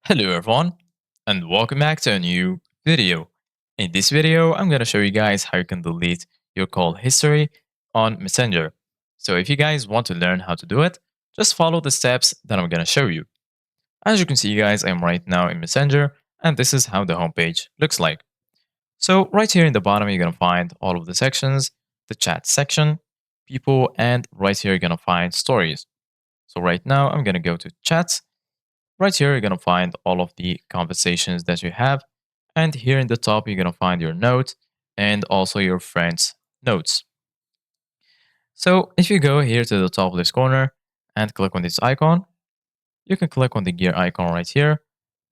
Hello everyone, and welcome back to a new video. In this video, I'm going to show you guys how you can delete your call history on Messenger. So if you guys want to learn how to do it, just follow the steps that I'm going to show you. As you can see guys, I'm right now in Messenger, and this is how the homepage looks like. So right here in the bottom, you're going to find all of the sections, the chat section, people, and right here you're going to find stories. So right now, I'm going to go to chats. Right here, you're going to find all of the conversations that you have. And here in the top, you're going to find your notes and also your friends' notes. So if you go here to the top left corner and click on this icon, you can click on the gear icon right here.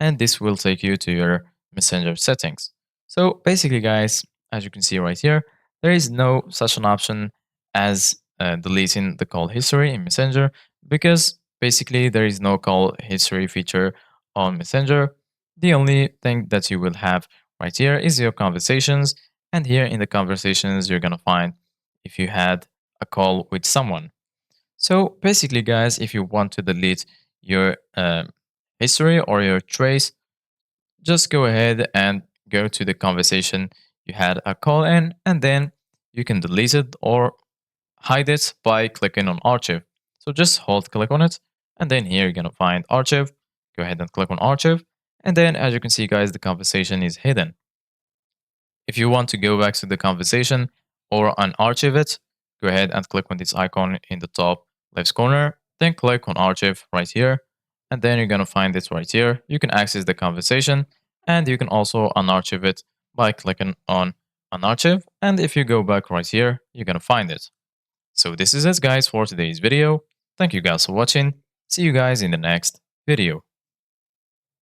And this will take you to your Messenger settings. So basically, guys, as you can see right here, there is no such an option as deleting the call history in Messenger because basically there is no call history feature on Messenger. The only thing that you will have right here is your conversations. And here in the conversations, you're going to find if you had a call with someone. So basically, guys, if you want to delete your history or your trace, just go ahead and go to the conversation you had a call in, and then you can delete it or hide it by clicking on archive. So just hold click on it, and then here you're gonna find archive. Go ahead and click on archive, and then as you can see, guys, the conversation is hidden. If you want to go back to the conversation or unarchive it, go ahead and click on this icon in the top left corner, then click on archive right here, and then you're going to find it right here. You can access the conversation and you can also unarchive it by clicking on unarchive. And if you go back right here, you're going to find it. So this is it guys for today's video. Thank you guys for watching. See you guys in the next video.